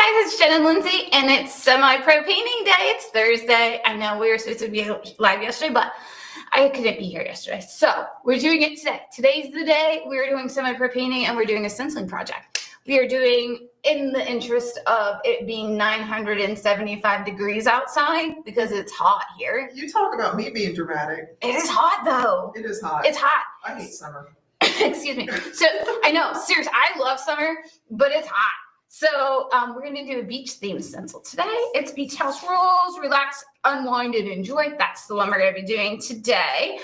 guys, it's Jen and Lindsey, and it's semi-pro painting day. It's Thursday. I know we were supposed to be live yesterday, but I couldn't be here yesterday. So we're doing it today. Today's the day. We're doing semi-pro painting, and we're doing a stenciling project. We are doing, in the interest of it being 975 degrees outside, because it's hot here. You talk about me being dramatic. It is hot, though. It is hot. It's hot. I hate summer. Excuse me. So I know, seriously, I love summer, but it's hot. So we're going to do a beach theme stencil today. It's Beach House Rules, Relax, Unwind, and Enjoy. That's the one we're going to be doing today.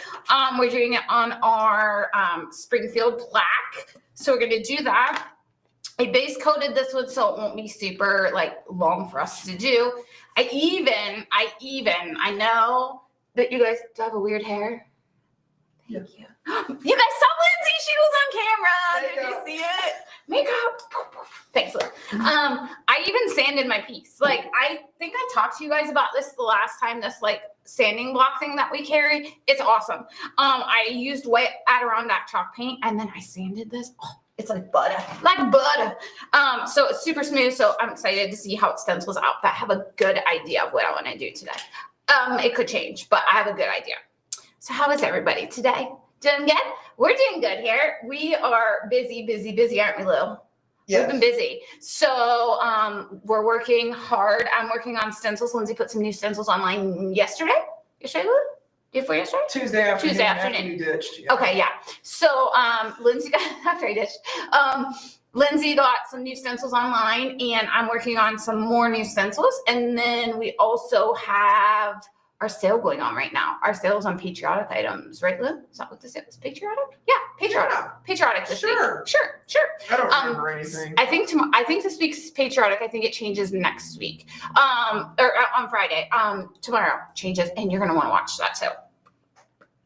We're doing it on our Springfield plaque. So we're going to do that. I base coated this one so it won't be super long for us to do. I know that you guys have a weird hair. Thank you. You guys saw Lindsey. She was on camera. Did you see it? Makeup. Thanks, Liz. I even sanded my piece. I think I talked to you guys about this the last time, this sanding block thing that we carry. It's awesome. I used white Adirondack chalk paint and then I sanded this. Oh, it's like butter. So it's super smooth. So I'm excited to see how it stencils out, but I have a good idea of what I want to do today. It could change, but I have a good idea. So how is everybody today? Doing good? We're doing good here. We are busy, aren't we, Lou? Yes. We've been busy. So we're working hard. I'm working on stencils. Lindsey put some new stencils online yesterday. Yesterday, Lou? Day before yesterday? Tuesday afternoon. After you ditched. Yeah. Okay, yeah. So Lindsey got, after I ditched, Lindsey got some new stencils online, and I'm working on some more new stencils. And then we also have our sale going on right now. Our sale is on patriotic items, right, Lou? Is that what this is? Patriotic? Yeah, patriotic. Yeah. Patriotic this week. Sure. I don't remember anything. I think this week's patriotic. I think it changes next week. Or on Friday. Tomorrow changes, and you're gonna want to watch that sale.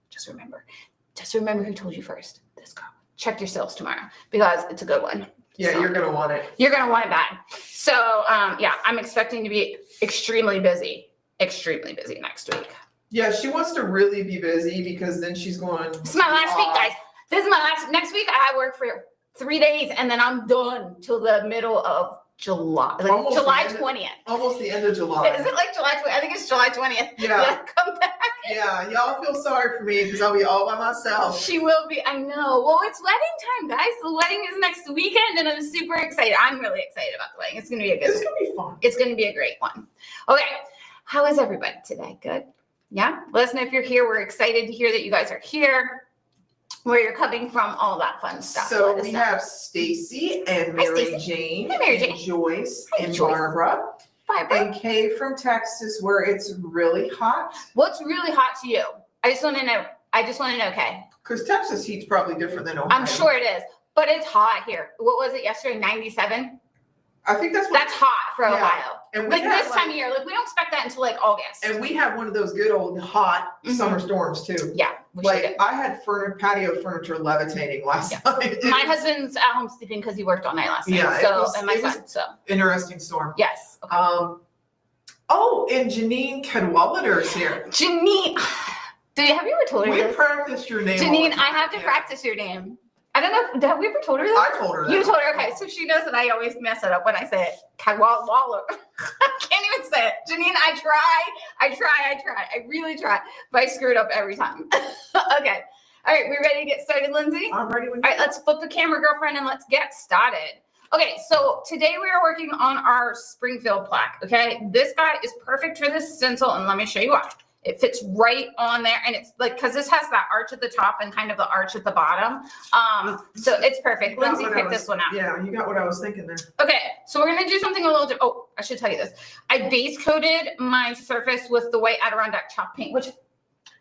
Just remember who told you first. This girl. Check your sales tomorrow because it's a good one. Yeah, so, you're gonna want it. You're gonna want it bad. So yeah, I'm expecting to be extremely busy next week. Yeah, she wants to really be busy because then she's going. This is my last week, guys. This is my last. Next week I work for 3 days and then I'm done till the middle of July, July 20th. Almost the end of July. Is it July 20th? I think it's July 20th. Yeah. Come back. Yeah, y'all feel sorry for me because I'll be all by myself. She will be. I know. Well, it's wedding time, guys. The wedding is next weekend, and I'm super excited. I'm really excited about the wedding. It's going to be It's going to be fun. It's going to be a great one. Okay. How is everybody today? Good? Yeah? Let us know if you're here. We're excited to hear that you guys are here, where you're coming from, all that fun stuff. So we have Stacy and Mary Jane. Hi, Mary Jane. And Joyce Hi, and Joyce. Barbara. And Kay from Texas, where it's really hot. What's really hot to you? I just want to know, Kay. Because Texas heat's probably different than Ohio. I'm sure it is, but it's hot here. What was it yesterday? 97? I think that's hot for Ohio. And this time of year, we don't expect that until August. And we have one of those good old hot summer storms too. Yeah. I had patio furniture levitating last night. My husband's at home sleeping because he worked all night last night. Yeah. And my son. So interesting storm. Yes. Okay. And Janine Cadwallader is here. Janine, have you ever told her We this? practiced your name. Janine, I have to practice your name. I don't know. Have we ever told her this? I told her that. You told her. Okay, so she knows that I always mess it up when I say it. Cadwallader. I can't even say it. Janine, I try. I really try. But I screw it up every time. Okay. All right, we ready to get started, Lindsey? I'm ready. All right, let's flip the camera, girlfriend, and let's get started. Okay, so today we are working on our Springfield plaque, okay? This guy is perfect for this stencil, and let me show you why. It fits right on there, and it's because this has that arch at the top and kind of the arch at the bottom. So it's perfect. Lindsey picked this one out. Yeah, you got what I was thinking there. Okay, so we're gonna do something a little different. Oh, I should tell you this. I base coated my surface with the white Adirondack chalk paint, which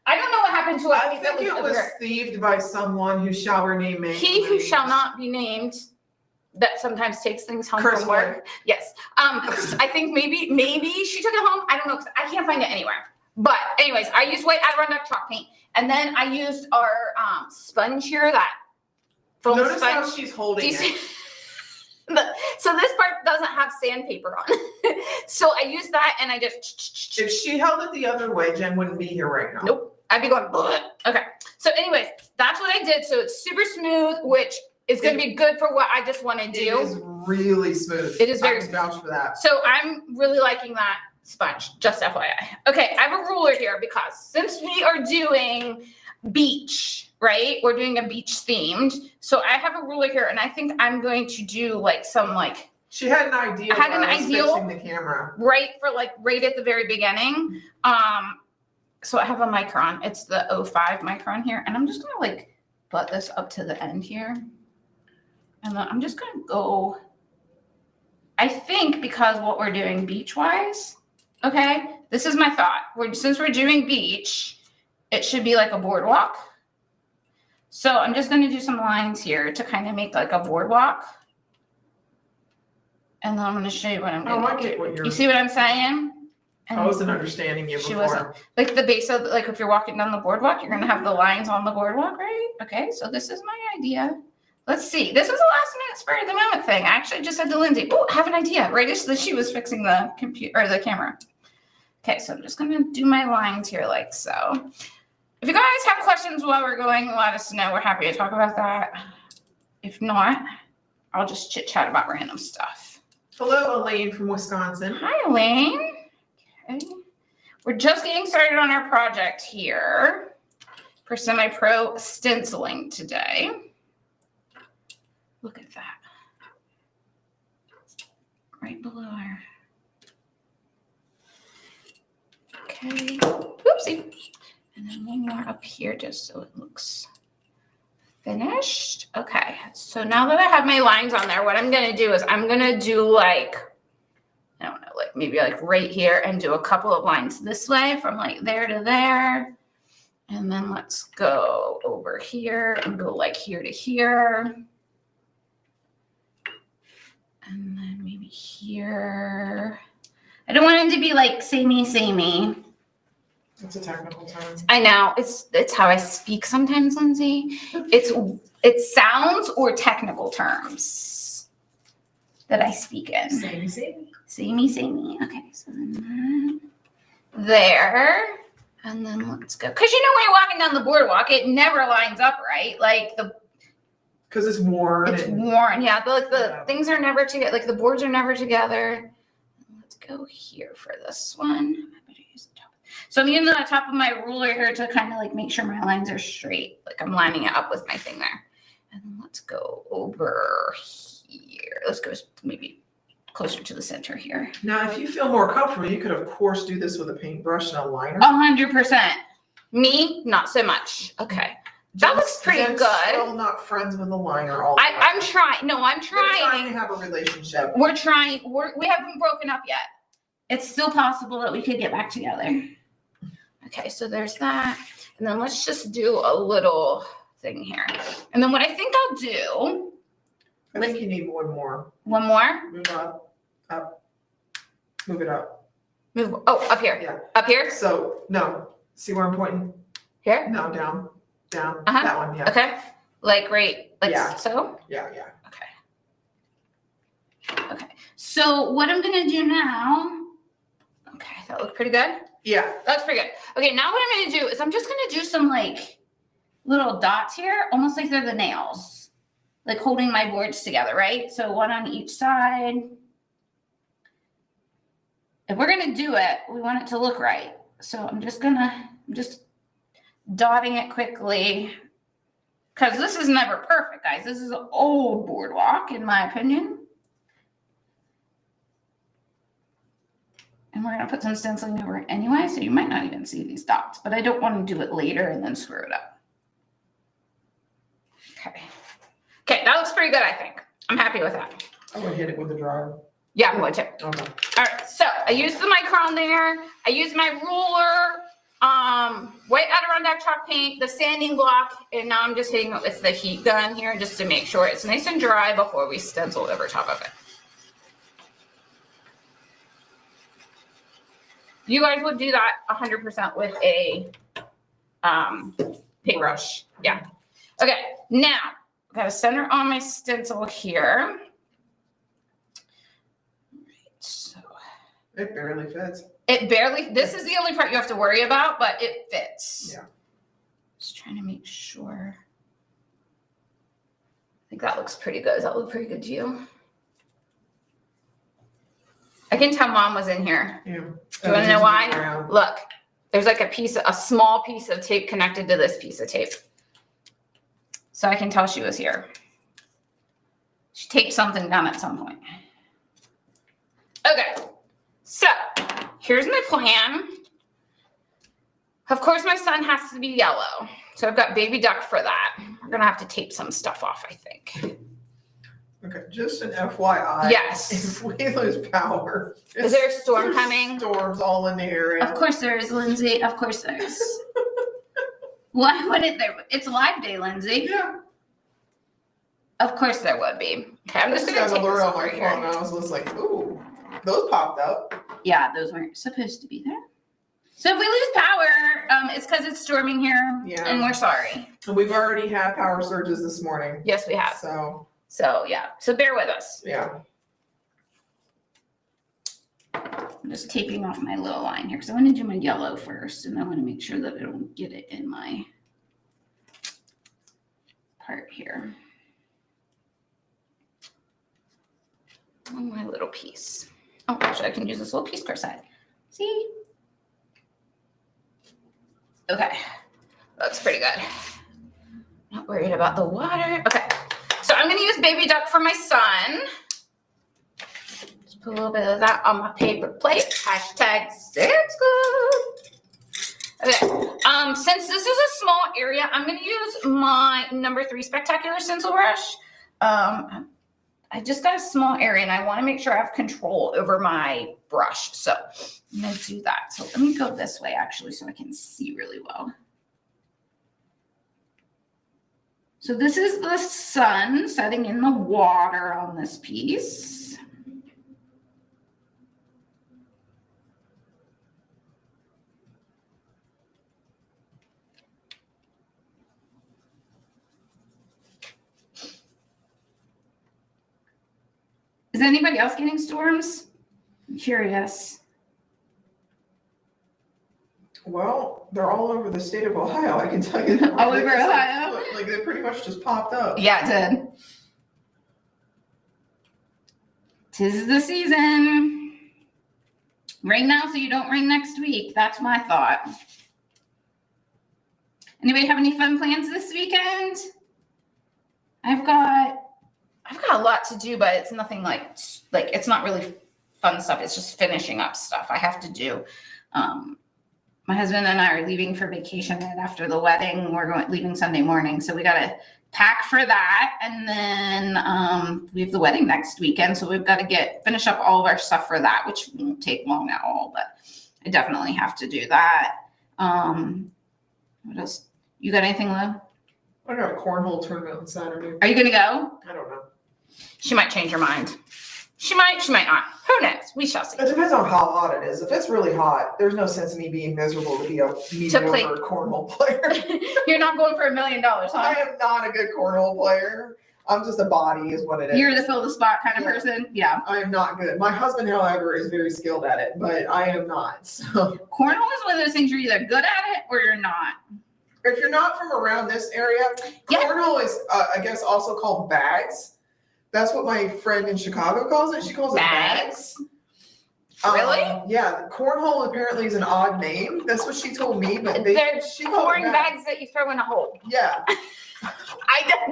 I don't know what happened to it. I think it was thieved by someone who shall remain named. He who shall not be named. That sometimes takes things home from work. Yes. I think maybe she took it home. I don't know because I can't find it anywhere. But anyways, I used white Adirondack chalk paint, and then I used our sponge here, that foam Notice sponge. how she's holding it. So this part doesn't have sandpaper on. So I used that, and I just. If she held it the other way, Jen wouldn't be here right now. Nope. I'd be going. Bleh. Okay. So anyways, that's what I did. So it's super smooth, which is going to be good for what I just want to do. It is really smooth. It is very I can vouch for that. So I'm really liking that sponge, just FYI. Okay, I have a ruler here because since we are doing beach, right? We're doing a beach themed. So I have a ruler here and I think I'm going to do like some like. She had an idea. I had an idea. Fixing the camera. Right at the very beginning. So I have a micron. It's the 05 micron here. And I'm just going to like butt this up to the end here. And then I'm just going to go, I think because what we're doing beach wise, okay, this is my thought. Since we're doing beach, it should be like a boardwalk. So I'm just going to do some lines here to kind of make like a boardwalk. And then I'm going to show you what I'm going to do. You see what I'm saying? And I wasn't understanding you before. She wasn't. Like the base of, like if you're walking down the boardwalk, you're going to have the lines on the boardwalk, right? Okay, so this is my idea. Let's see. This was a last minute spur of the moment thing. I actually just said to Lindsay, oh, I have an idea, right? As she was fixing the computer or the camera. Okay, so I'm just going to do my lines here like so. If you guys have questions while we're going, let us know. We're happy to talk about that. If not, I'll just chit chat about random stuff. Hello, Elaine from Wisconsin. Hi, Elaine. Okay. We're just getting started on our project here for semi-pro stenciling today. Look at that. Right below her. Okay. Oopsie. And then one more up here just so it looks finished. Okay. So now that I have my lines on there, what I'm going to do is I'm going to do like, I don't know, like maybe like right here and do a couple of lines this way from like there to there. And then let's go over here and go like here to here. And then maybe here. I don't want it to be like samey. It's a technical term. I know. It's how I speak sometimes, Lindsay. It's sounds or technical terms that I speak in. Samey. Okay, so then there. And then let's go. Because when you're walking down the boardwalk, it never lines up right. Like because it's worn. It's worn, yeah. The things are never together. Like the boards are never together. Let's go here for this one. So I'm using the top of my ruler here to kind of like make sure my lines are straight. Like I'm lining it up with my thing there. And then let's go over here. Let's go maybe closer to the center here. Now, if you feel more comfortable, you could of course do this with a paintbrush and a liner. 100%. Me, not so much. Okay. That looks pretty good. Still not friends with a liner all the time. I'm trying. No, I'm trying. We're trying to have a relationship. We're trying. We haven't broken up yet. It's still possible that we could get back together. Okay, so there's that. And then let's just do a little thing here. And then what I think I'll do. I think you need one more. One more? Move up. Move it up. Up here. Yeah. Up here? So, no. See where I'm pointing? Here? No, down. That one, yeah. Okay. Like yeah. So? Yeah. Okay. So what I'm going to do now. Okay, that looked pretty good. Yeah. That's pretty good. Okay, now what I'm going to do is I'm just going to do some like little dots here, almost like they're the nails, like holding my boards together, right? So one on each side. If we're going to do it, we want it to look right. So I'm just dotting it quickly because this is never perfect, guys. This is an old boardwalk, in my opinion. And we're going to put some stenciling over it anyway, so you might not even see these dots, but I don't want to do it later and then screw it up. Okay, that looks pretty good, I think. I'm happy with that. I'm going to hit it with the dryer. Yeah, I'm going to. Okay. All right, so I used the micron there. I used my ruler, white Adirondack chalk paint, the sanding block, and now I'm just hitting it with the heat gun here just to make sure it's nice and dry before we stencil over top of it. You guys would do that 100% with a paintbrush. Yeah. Okay, now I've got to center on my stencil here. So it barely fits. This is the only part you have to worry about, but it fits. Yeah. Just trying to make sure think that looks pretty good. Does that look pretty good to you? I can tell Mom was in here. Yeah. Do you want to know why? Look, there's like a small piece of tape connected to this piece of tape. So I can tell she was here. She taped something down at some point. Okay, so here's my plan. Of course, my son has to be yellow. So I've got baby duck for that. We're gonna have to tape some stuff off, I think. Okay, just an FYI. Yes. If we lose power. Is there a storm coming? Storms all in the area. Of course there is, Lindsay. Of course there is. Why wouldn't there? It's live day, Lindsay. Yeah. Of course there would be. Okay, I'm just gonna take this on my over phone. here. And I was just like, ooh, those popped up. Yeah, those weren't supposed to be there. So if we lose power, it's because it's storming here, and we're sorry. And we've already had power surges this morning. Yes, we have. So yeah. So bear with us. yeah. I'm just taping off my little line here because I want to do my yellow first, and I want to make sure that I don't get it in my part here. On my little piece. Oh, actually, I can use this little piece per side. See? Okay. Looks pretty good. Not worried about the water. Okay. So I'm going to use baby duck for my son. Just put a little bit of that on my paper plate. Hashtag sounds good. Okay. Since this is a small area, I'm going to use my number 3 spectacular stencil brush. I just got a small area and I want to make sure I have control over my brush. So I'm going to do that. So let me go this way actually so I can see really well. So this is the sun setting in the water on this piece. Is anybody else getting storms? I'm curious. Well, they're all over the state of Ohio. I can tell you that. All over Ohio? Like they pretty much just popped up. Yeah, it did. 'Tis the season. Rain now so you don't rain next week. That's my thought. Anybody have any fun plans this weekend? I've got a lot to do, but it's nothing like it's not really fun stuff. It's just finishing up stuff I have to do. My husband and I are leaving for vacation right after the wedding. We're leaving Sunday morning, so we got to pack for that, and then we have the wedding next weekend, so we've got to finish up all of our stuff for that, which won't take long at all, but I definitely have to do that. What else? You got anything, Lou? I got a cornhole tournament on Saturday. Are you gonna go? I don't know. She might change her mind. She might not. Who knows? We shall see. It depends on how hot it is. If it's really hot, there's no sense in me being miserable to be a mediocre cornhole player. You're not going for $1 million, huh? I am not a good cornhole player. I'm just a body is what it is. You're the fill the spot kind of person? Yeah. I am not good. My husband, however, is very skilled at it, but I am not. So cornhole is one of those things you're either good at it or you're not. If you're not from around this area, cornhole is, I guess, also called bags. That's what my friend in Chicago calls it. She calls it bags. Really? Yeah. Cornhole apparently is an odd name. That's what she told me. But she corn bags that you throw in a hole. Yeah.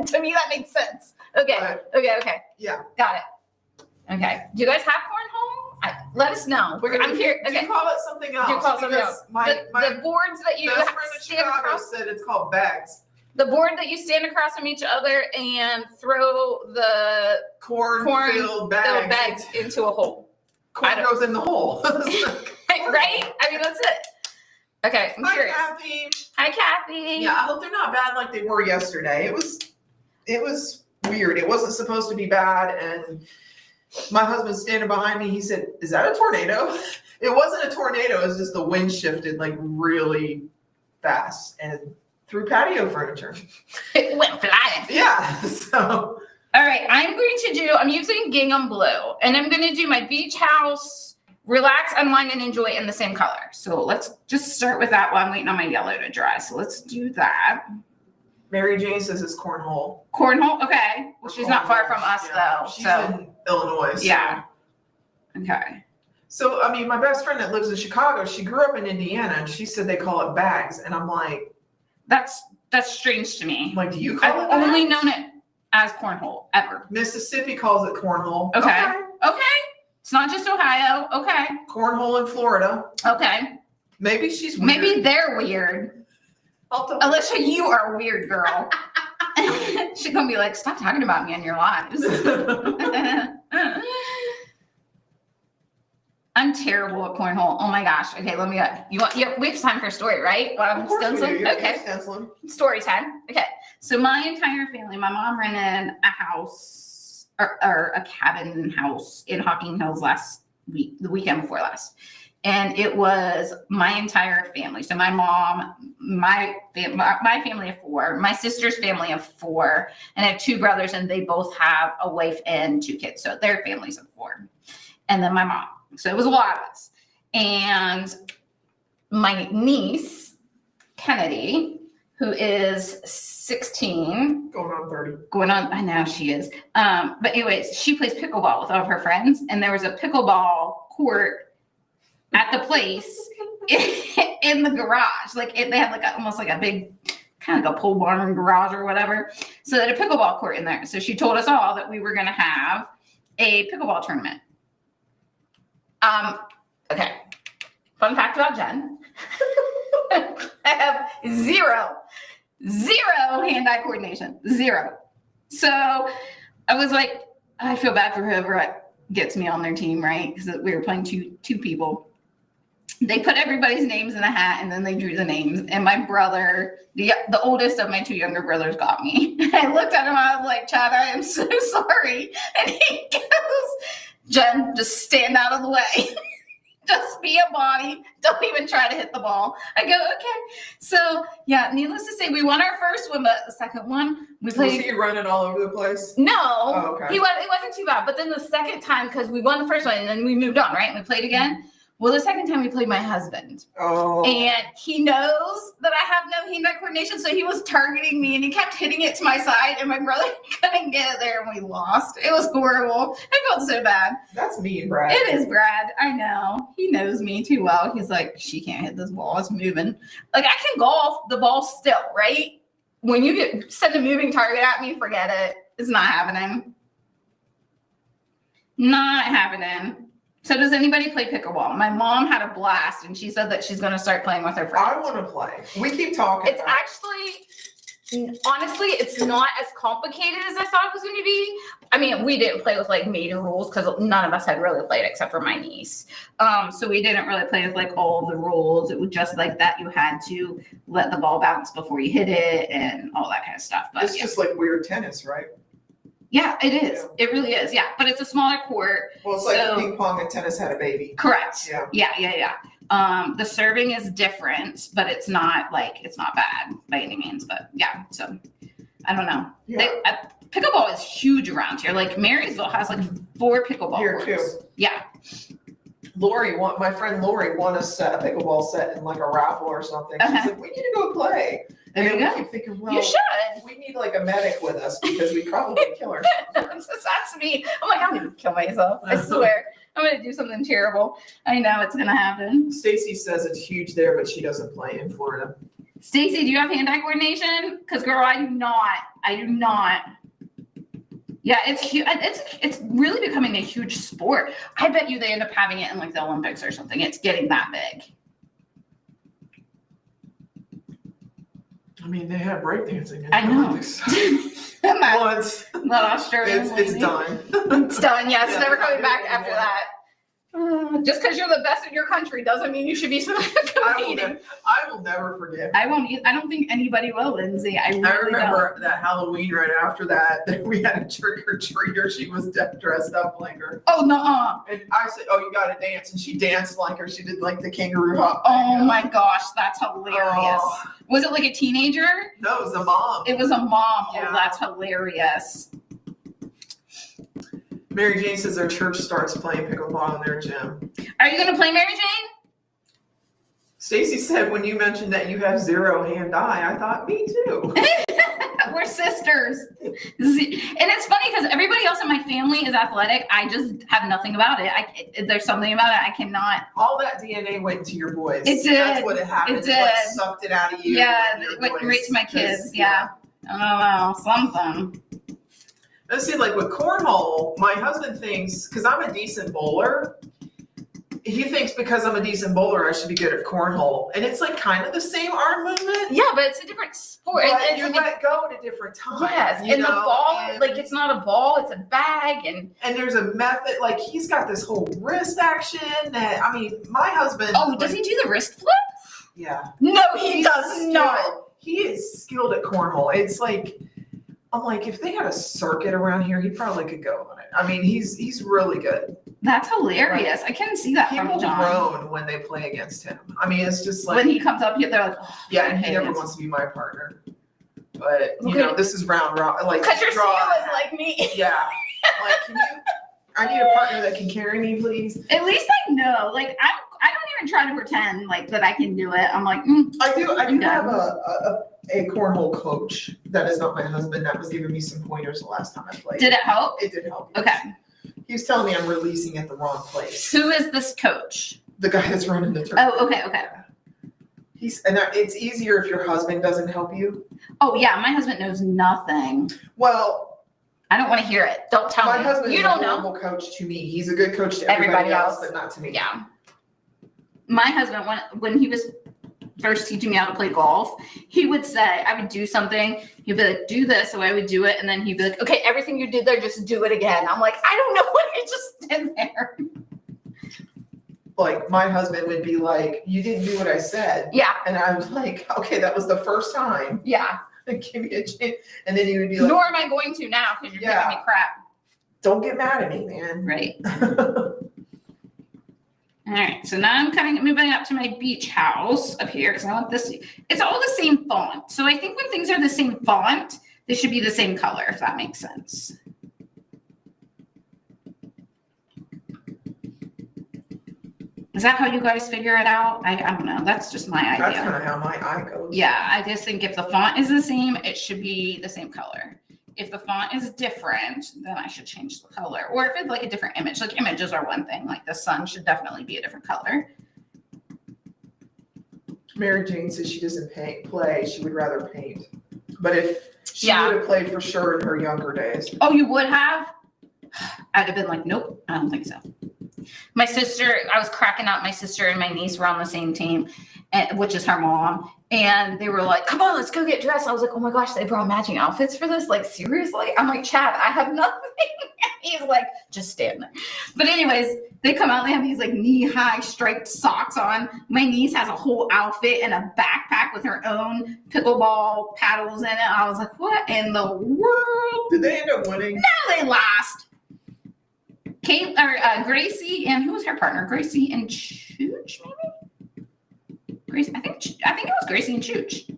To me, that makes sense. Okay. Okay. Yeah. Got it. Okay. Do you guys have cornhole? Let us know. I'm here. Okay. Do you call it something else? Do you call it something else? The boards that you best friend in Chicago said it's called bags. The board that you stand across from each other and throw the corn-filled bags into a hole. Corn goes in the hole. Right? I mean, that's it. Okay, I'm curious. Hi, Kathy. Yeah, I hope they're not bad like they were yesterday. It was weird. It wasn't supposed to be bad, and my husband's standing behind me. He said, "Is that a tornado?" It wasn't a tornado. It was just the wind shifted like really fast and through patio furniture. It went flying. Yeah. So. All right, I'm using gingham blue, and I'm going to do my beach house, relax, unwind, and enjoy in the same color. So let's just start with that while I'm waiting on my yellow to dry. So let's do that. Mary Jane says it's cornhole. Cornhole? Okay. Well, she's not far from us, though. She's in Illinois. So. Yeah. Okay. So, I mean, my best friend that lives in Chicago, she grew up in Indiana, and she said they call it bags. And I'm like... That's strange to me. I'm like, do you call it I've bags? only known it as cornhole, ever. Mississippi calls it cornhole. Okay. It's not just Ohio. Okay. Cornhole in Florida. Okay. Maybe she's weird. Maybe they're weird. Alicia, you are weird, girl. She's gonna be like, stop talking about me in your lives. I'm terrible at cornhole. Oh my gosh. Okay, let me go. We have time for a story, right? While I'm stenciling? Okay. Story time. Okay. So my entire family, my mom rented a house or a cabin house in Hocking Hills the weekend before last. And it was my entire family. So my mom, my family of 4, my sister's family of 4, and I have 2 brothers, and they both have a wife and 2 kids. So their families of 4. And then my mom. So it was a lot of us. And my niece, Kennedy, who is 16. Going on 30. I know she is. But anyways, she plays pickleball with all of her friends. And there was a pickleball court at the place in the garage. Like they had like almost like a big, kind of like a pole barn garage or whatever. So they had a pickleball court in there. So she told us all that we were going to have a pickleball tournament. Okay. Fun fact about Jen. I have zero hand-eye coordination. 0. So I was like, I feel bad for whoever gets me on their team, right? Because we were playing two people. They put everybody's names in a hat, and then they drew the names. And my brother, the oldest of my 2 younger brothers, got me. I looked at him, I was like, Chad, I am so sorry. And he goes, Jen, just stand out of the way. Just be a body. Don't even try to hit the ball. I go, okay. So, yeah, needless to say, we won our first one, but the second one, we played. Was he running all over the place? No. Oh, okay. It wasn't too bad. But then the second time, because we won the first one, and then we moved on, right? And we played again. Well, the second time we played my husband. Oh. And he knows that I have no hand-eye coordination, so he was targeting me, and he kept hitting it to my side, and my brother couldn't get it there, and we lost. It was horrible. I felt so bad. That's mean, Brad. It is Brad. I know. He knows me too well. He's like, she can't hit this ball. It's moving. Like, I can golf the ball still, right? When you send a moving target at me, forget it. It's not happening. Not happening. So does anybody play pickleball? My mom had a blast, and she said that she's going to start playing with her friends. I want to play. We keep talking. It's actually, honestly, it's not as complicated as I thought it was going to be. I mean, we didn't play with like major rules because none of us had really played except for my niece. So we didn't really play with like all of the rules. It was just like that you had to let the ball bounce before you hit it and all that kind of stuff. But it's just like weird tennis, right? Yeah, it is. Yeah. It really is. Yeah, but it's a smaller court. Well, it's like ping pong and tennis had a baby. Correct. Yeah. The serving is different, but it's not bad by any means. But yeah, so I don't know. Yeah. Pickleball is huge around here. Like Marysville has like 4 pickleball here courts. Too. Yeah. My friend Lori won a pickleball set in like a raffle or something. She's like, we need to go play. And then we keep thinking, well, you should. We need like a medic with us because we probably kill her. That's me. I'm like, I'm gonna kill myself. I swear. I'm gonna do something terrible. I know it's gonna happen. Stacy says it's huge there, but she doesn't play in Florida. Stacy, do you have hand-eye coordination? Because girl, I do not. Yeah, it's huge. It's really becoming a huge sport. I bet you they end up having it in like the Olympics or something. It's getting that big. I mean, they have breakdancing. I know. Once. Not Australian. It's done. It's done. Yeah, it's never coming back after that. Just because you're the best in your country doesn't mean you should be competing. I will never forget. I won't. I don't think anybody will, Lindsay. I remember that Halloween right after that we had a trick or treater. She was dressed up like her. Oh no! And I said, "Oh, you got to dance," and she danced like her. She did like the kangaroo hop. Oh my gosh, that's hilarious. Was it like a teenager? No, it was a mom. It was a mom. Yeah. Oh, that's hilarious. Mary Jane says their church starts playing pickleball in their gym. Are you going to play, Mary Jane? Stacy said when you mentioned that you have 0 hand-eye, I thought, me too. We're sisters. And it's funny because everybody else in my family is athletic. I just have nothing about it. There's something about it I cannot. All that DNA went to your boys. It did. That's what it happened. It did. Like sucked it out of you. Yeah, it went right to my kids. Yeah. I don't know, something. Let's see, like with cornhole, my husband thinks, because I'm a decent bowler, he thinks because I'm a decent bowler, I should be good at cornhole. And it's like kind of the same arm movement. Yeah, but it's a different sport. But you let go at a different time. Yes, and the ball, like it's not a ball, it's a bag. And there's a method, like he's got this whole wrist action that, I mean, my husband. Oh, does he do the wrist flip? Yeah. No, he does not. He is skilled at cornhole. It's like, I'm like, if they had a circuit around here, he probably could go on it. I mean, he's really good. That's hilarious. I couldn't see that People from John. groan when they play against him. I mean, it's just like when he comes up here, they're like, oh, yeah, and he never wants to be my partner. But you know, this is round like because your seal is like me. Yeah, like I need a partner that can carry me, please. At least I know. Like I don't even try to pretend like that I can do it. I'm like, I do have a cornhole coach that is not my husband that was giving me some pointers the last time I played. Did it help? It did help. Okay. He was telling me I'm releasing at the wrong place. Who is this coach? The guy that's running the tournament. Oh, okay. It's easier if your husband doesn't help you. Oh yeah, my husband knows nothing. Well, I don't want to hear it. Don't tell me. My husband is a horrible coach to me. He's a good coach to everybody else, but not to me. Yeah. My husband, when he was first teaching me how to play golf, he would say, I would do something. He'd be like, do this. So I would do it. And then he'd be like, okay, everything you did there, just do it again. I'm like, I don't know what I just did there. Like my husband would be like, you didn't do what I said. Yeah. And I was like, okay, that was the first time. Yeah. Give me a chance. And then he would be like, nor am I going to now because you're giving me crap. Don't get mad at me, man. Right. All right, so now I'm moving up to my beach house up here because I want this. It's all the same font. So I think when things are the same font, they should be the same color, if that makes sense. Is that how you guys figure it out? I don't know. That's just my idea. That's kind of how my eye goes. Yeah, I just think if the font is the same, it should be the same color. If the font is different, then I should change the color. Or if it's like a different image, like images are one thing, like the sun should definitely be a different color. Mary Jane says she doesn't play, she would rather paint. But if she would have played for sure in her younger days. Oh, you would have? I'd have been like, nope, I don't think so. My sister, I was cracking up. My sister and my niece were on the same team, which is her mom. And they were like, come on, let's go get dressed. I was like, oh my gosh, they brought matching outfits for this? Like, seriously? I'm like, Chad, I have nothing. He's like, just stand there. But anyways, they come out, they have these like knee-high striped socks on. My niece has a whole outfit and a backpack with her own pickleball paddles in it. I was like, what in the world? Did they end up winning? No, they lost. Gracie and who was her partner? Gracie and Chooch, maybe? Gracie, I think it was Gracie and Chooch.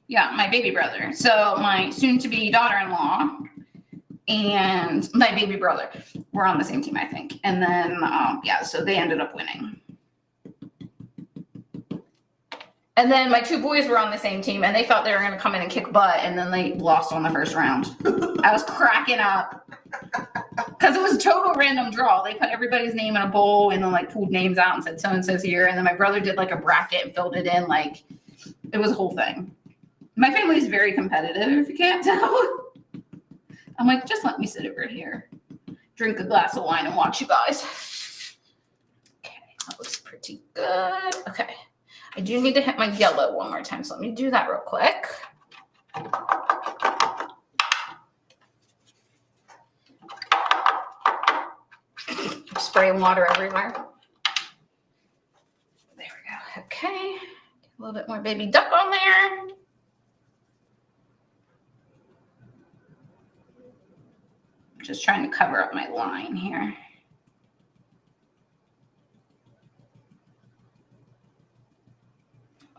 Yeah, my baby brother. So my soon-to-be daughter-in-law and my baby brother were on the same team, I think. And then, so they ended up winning. And then my two boys were on the same team, and they thought they were going to come in and kick butt, and then they lost on the first round. I was cracking up. Because it was a total random draw. They put everybody's name in a bowl and then like pulled names out and said so-and-so's here. And then my brother did like a bracket and filled it in. Like it was a whole thing. My family's very competitive, if you can't tell. I'm like, just let me sit over here, drink a glass of wine and watch you guys. Okay, that looks pretty good. Okay, I do need to hit my yellow one more time. So let me do that real quick. Spraying water everywhere. There we go. Okay. Get a little bit more baby duck on there. Just trying to cover up my line here.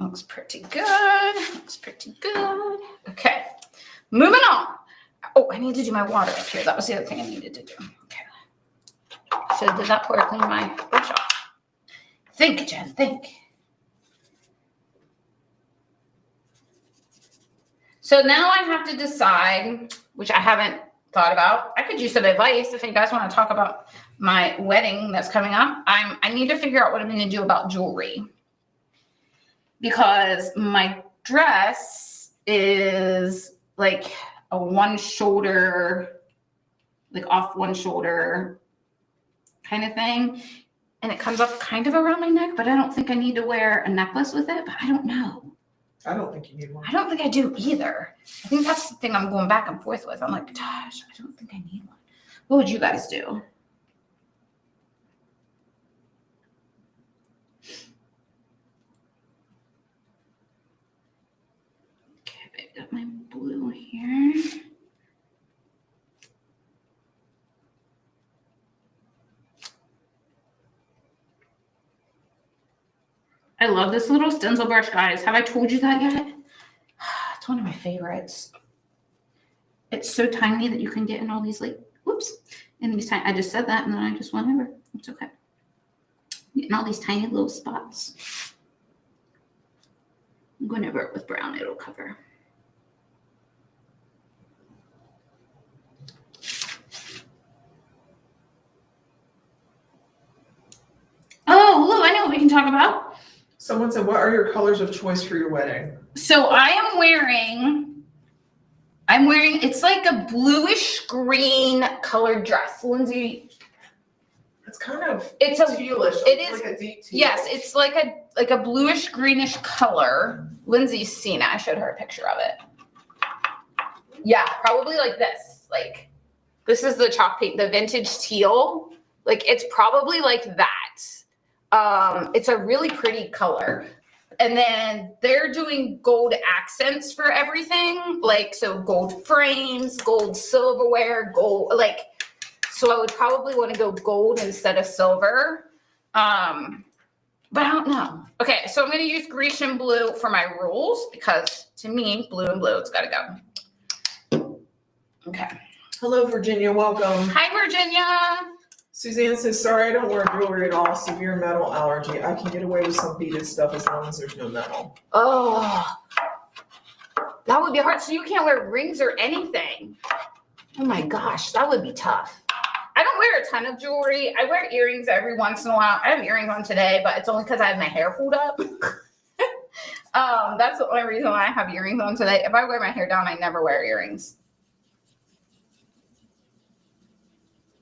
Looks pretty good. Looks pretty good. Okay. Moving on. Oh, I need to do my water up here. That was the other thing I needed to do. Okay. Should have did that before I cleaned my brush off. Think, Jen, think. So now I have to decide, which I haven't thought about. I could use some advice if you guys want to talk about my wedding that's coming up. I need to figure out what I'm going to do about jewelry, because my dress is like a one shoulder, like off one shoulder kind of thing. And it comes up kind of around my neck, but I don't think I need to wear a necklace with it, but I don't know. I don't think you need one. I don't think I do either. I think that's the thing I'm going back and forth with. I'm like, gosh, I don't think I need one. What would you guys do? Okay, I got my blue here. I love this little stencil brush, guys. Have I told you that yet? It's one of my favorites. It's so tiny that you can get in all these, like, whoops, in these tiny, I just said that and then I just went over. It's okay. In all these tiny little spots. I'm going over it with brown, it'll cover. Oh, Lou, I know what we can talk about. Someone said, what are your colors of choice for your wedding? So I'm wearing, it's like a bluish green colored dress. Lindsay. It's kind of It's a tealish. it is like a deep teal. Yes, it's like a bluish greenish color. Lindsay's seen it. I showed her a picture of it. Yeah, probably like this. Like this is the chalk paint, the vintage teal. Like it's probably like that. It's a really pretty color. And then they're doing gold accents for everything. Like, so gold frames, gold silverware, gold, like, so I would probably want to go gold instead of silver. But I don't know. Okay, so I'm going to use Grecian blue for my rules because to me, blue and blue, it's got to go. Okay. Hello, Virginia. Welcome. Hi, Virginia. Suzanne says, sorry, I don't wear jewelry at all. Severe metal allergy. I can get away with some beaded stuff as long as there's no metal. Oh, that would be hard. So you can't wear rings or anything. Oh my gosh, that would be tough. I don't wear a ton of jewelry. I wear earrings every once in a while. I have earrings on today, but it's only because I have my hair pulled up. That's the only reason why I have earrings on today. If I wear my hair down, I never wear earrings.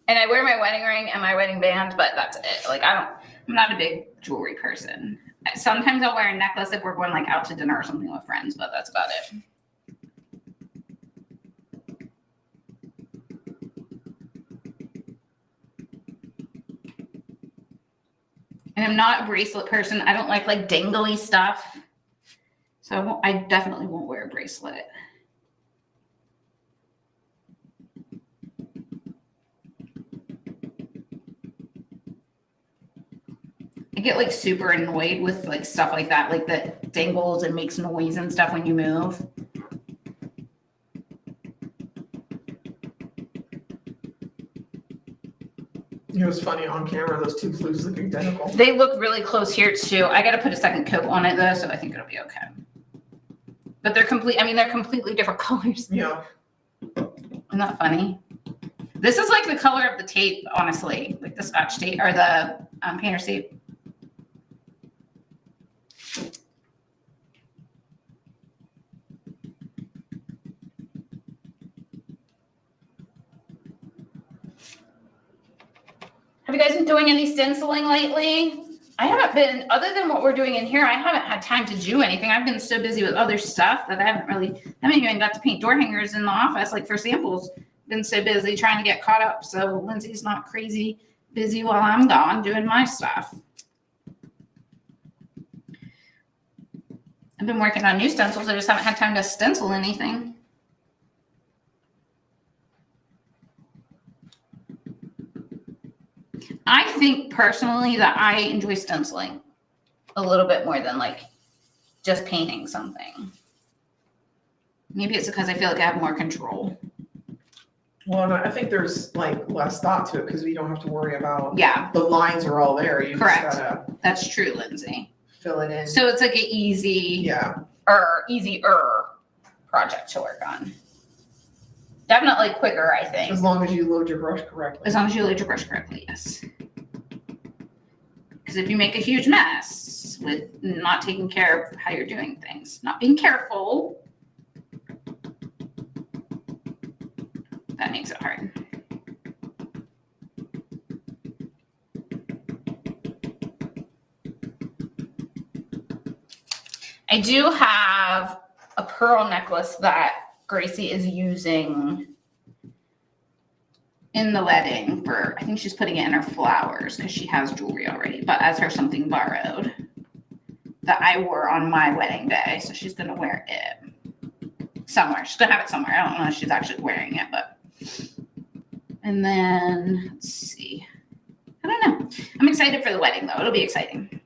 And I wear my wedding ring and my wedding band, but that's it. Like I'm not a big jewelry person. Sometimes I'll wear a necklace if we're going like out to dinner or something with friends, but that's about it. And I'm not a bracelet person. I don't like dangly stuff. So I definitely won't wear a bracelet. I get like super annoyed with like stuff like that, like that dangles and makes noise and stuff when you move. It was funny on camera, those two blues look identical. They look really close here too. I got to put a second coat on it though, so I think it'll be okay. But they're they're completely different colors. Yeah. Isn't that funny? This is like the color of the tape, honestly, like the Scotch tape or the painter's tape. Have you guys been doing any stenciling lately? I haven't been, other than what we're doing in here, I haven't had time to do anything. I've been so busy with other stuff that I haven't even got to paint door hangers in the office, like for samples. Been so busy trying to get caught up. So Lindsay's not crazy busy while I'm gone doing my stuff. I've been working on new stencils. I just haven't had time to stencil anything. I think personally that I enjoy stenciling a little bit more than like just painting something. Maybe it's because I feel like I have more control. Well, I think there's like less thought to it because we don't have to worry about. Yeah. The lines are all there. You Correct. just gotta That's true, Lindsay. fill it in. So it's like an easy Yeah. easier project to work on. Definitely quicker, I think. As long as you load your brush correctly. As long as you load your brush correctly, yes. Because if you make a huge mess with not taking care of how you're doing things, not being careful, that makes it hard. I do have a pearl necklace that Gracie is using in the wedding for, I think she's putting it in her flowers because she has jewelry already, but as her something borrowed that I wore on my wedding day. So she's going to wear it somewhere. She's going to have it somewhere. I don't know if she's actually wearing it, but. And then, let's see. I don't know. I'm excited for the wedding though. It'll be exciting.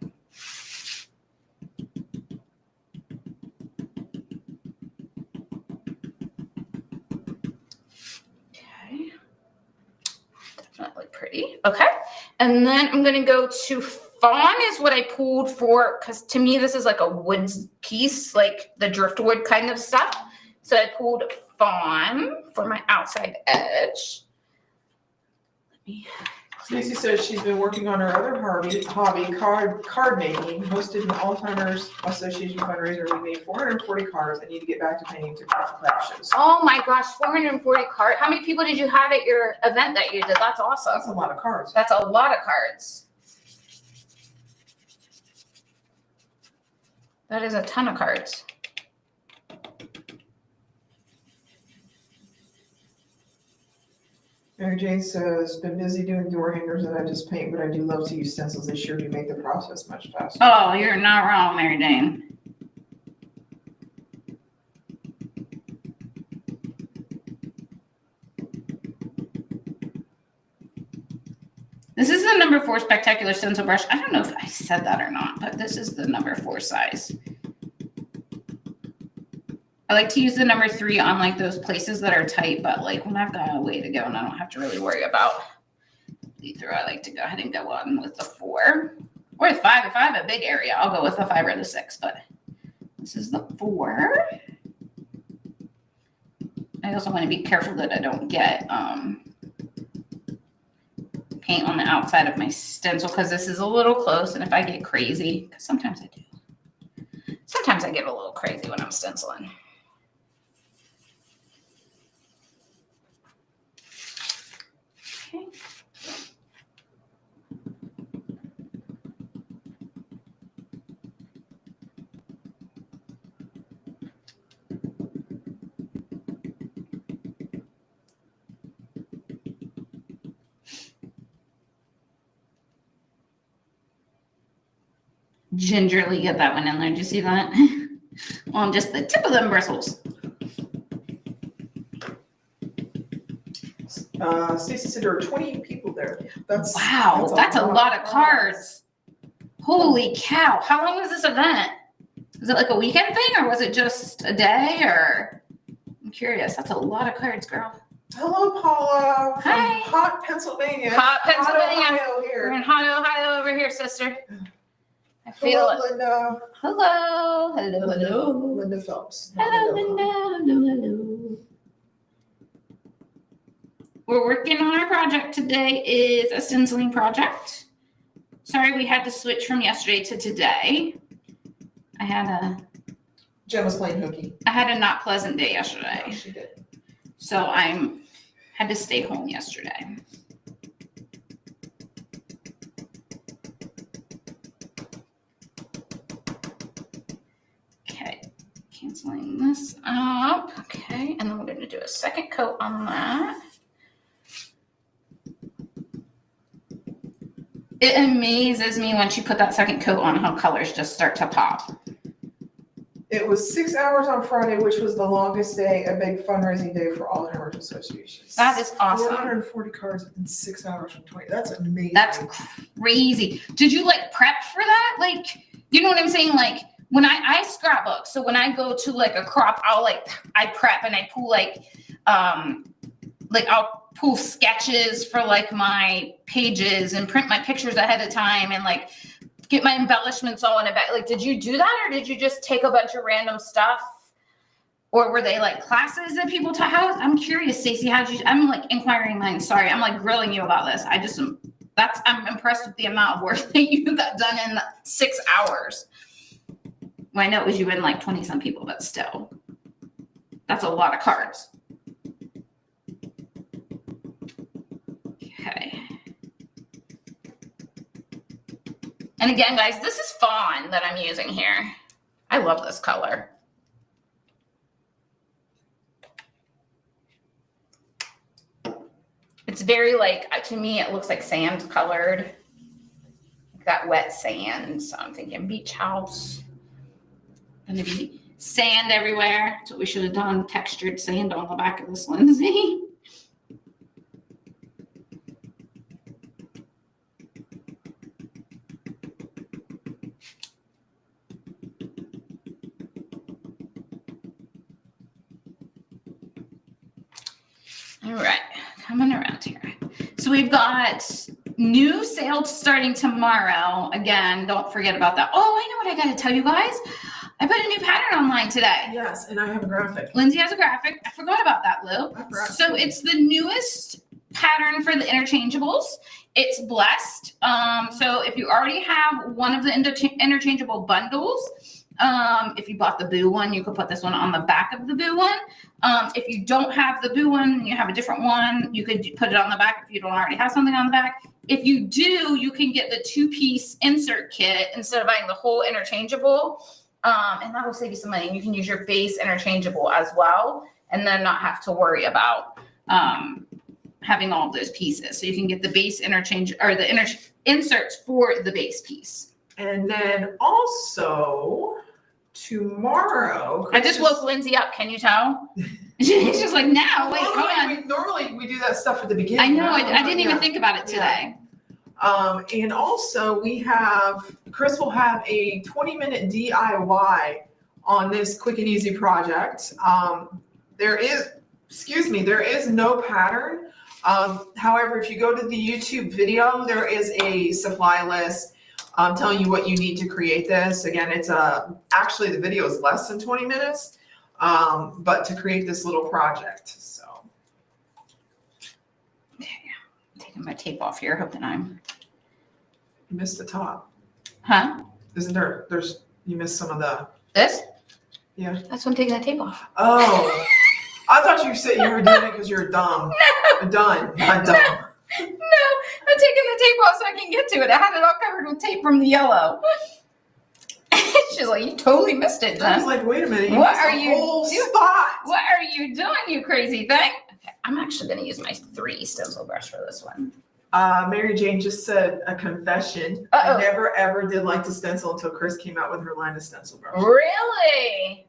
Definitely pretty. Okay. And then I'm going to go to fawn is what I pulled for, because to me, this is like a wood piece, like the driftwood kind of stuff. So I pulled fawn for my outside edge. Let me. Stacey says she's been working on her other hobby, card making, hosted an Alzheimer's Association fundraiser. We made 440 cards. I need to get back to painting to collections. Oh my gosh, 440 cards. How many people did you have at your event that you did? That's awesome. That's a lot of cards. That's a lot of cards. That is a ton of cards. Mary Jane says, been busy doing door hangers that I just paint, but I do love to use stencils. They sure do make the process much faster. Oh, you're not wrong, Mary Jane. This is the number 4 spectacular stencil brush. I don't know if I said that or not, but this is the number 4 size. I like to use the number 3 on like those places that are tight, but like when I've got a way to go and I don't have to really worry about through, I like to go ahead and go on with the 4 or the 5. If I have a big area, I'll go with the 5 or the 6, but this is the 4. I also want to be careful that I don't get paint on the outside of my stencil because this is a little close, and if I get crazy, because sometimes I do. Sometimes I get a little crazy when I'm stenciling. Okay. Gingerly get that one in there. Did you see that? On just the tip of them bristles. Stacey said there are 20 people there. That's a lot of cards. Holy cow. How long was this event? Was it like a weekend thing or was it just a day or? I'm curious. That's a lot of cards, girl. Hello, Paula. Hi. From hot Pennsylvania. Hot Pennsylvania. Ohio here. We're in hot Ohio over here, sister. I feel Hello, it. Linda. Hello. Hello, hello. Linda Phelps. Hello, Linda. Hello, hello. We're working on our project today. Is a stenciling project. Sorry, we had to switch from yesterday to today. Jen was playing hooky. I had a not pleasant day yesterday. Yeah, she did. So had to stay home yesterday. Okay, canceling this up. Okay, and then we're going to do a second coat on that. It amazes me once you put that second coat on how colors just start to pop. It was 6 hours on Friday, which was the longest day, a big fundraising day for Alzheimer's associations. That is awesome. 440 cards in 6 hours from 20. That's amazing. That's crazy. Did you like prep for that? Like, you know what I'm saying? Like when I scrapbook, so when I go to like a crop, I prep and I pull I'll pull sketches for like my pages and print my pictures ahead of time and like get my embellishments all in a bag. Like, did you do that or did you just take a bunch of random stuff? Or were they like classes that people taught? I'm curious, Stacey, I'm like inquiring minds. Sorry, I'm like grilling you about this. I'm impressed with the amount of work that you got done in 6 hours. Well, I know it was you and like 20 some people, but still, that's a lot of cards. Okay. And again, guys, this is fawn that I'm using here. I love this color. It's very like, to me, it looks like sand colored. Like that wet sand. So I'm thinking beach house. Gonna be sand everywhere. That's what we should have done. Textured sand on the back of this, Lindsay. All right, coming around here. So we've got new sales starting tomorrow. Again, don't forget about that. Oh, I know what I got to tell you guys. I put a new pattern online today. Yes, and I have a graphic. Lindsay has a graphic. I forgot about that, Lou. So it's the newest pattern for the interchangeables. It's blessed. So if you already have one of the interchangeable bundles, if you bought the Boo one, you could put this one on the back of the Boo one. If you don't have the Boo one, you have a different one, you could put it on the back if you don't already have something on the back. If you do, you can get the 2-piece insert kit instead of buying the whole interchangeable. And that will save you some money. You can use your base interchangeable as well, and then not have to worry about having all of those pieces. So you can get the base interchange or the inserts for the base piece. And then also tomorrow, I just woke Lindsay up. Can you tell? She's just like, now, wait, hold on. Normally we do that stuff at the beginning. I know. I didn't even think about it today. And also Chris will have a 20-minute DIY on this quick and easy project. There is no pattern. However, if you go to the YouTube video, there is a supply list telling you what you need to create this. Again, it's actually the video is less than 20 minutes, but to create this little project. So, okay, taking my tape off here, hoping you missed the top. Huh? Isn't there? You missed some of this. Yeah. That's when I'm taking the tape off. Oh, I thought you said you were doing it because you're dumb. No. Done. Not dumb. No, I'm taking the tape off so I can get to it. I had it all covered with tape from the yellow. She's like, you totally missed it, Jen. I was like, wait a minute. What are you doing? What are you doing, you crazy thing? Okay, I'm actually going to use my 3 stencil brush for this one. Mary Jane just said a confession. Uh-oh. I never ever did like to stencil until Chris came out with her line of stencil brush. Really?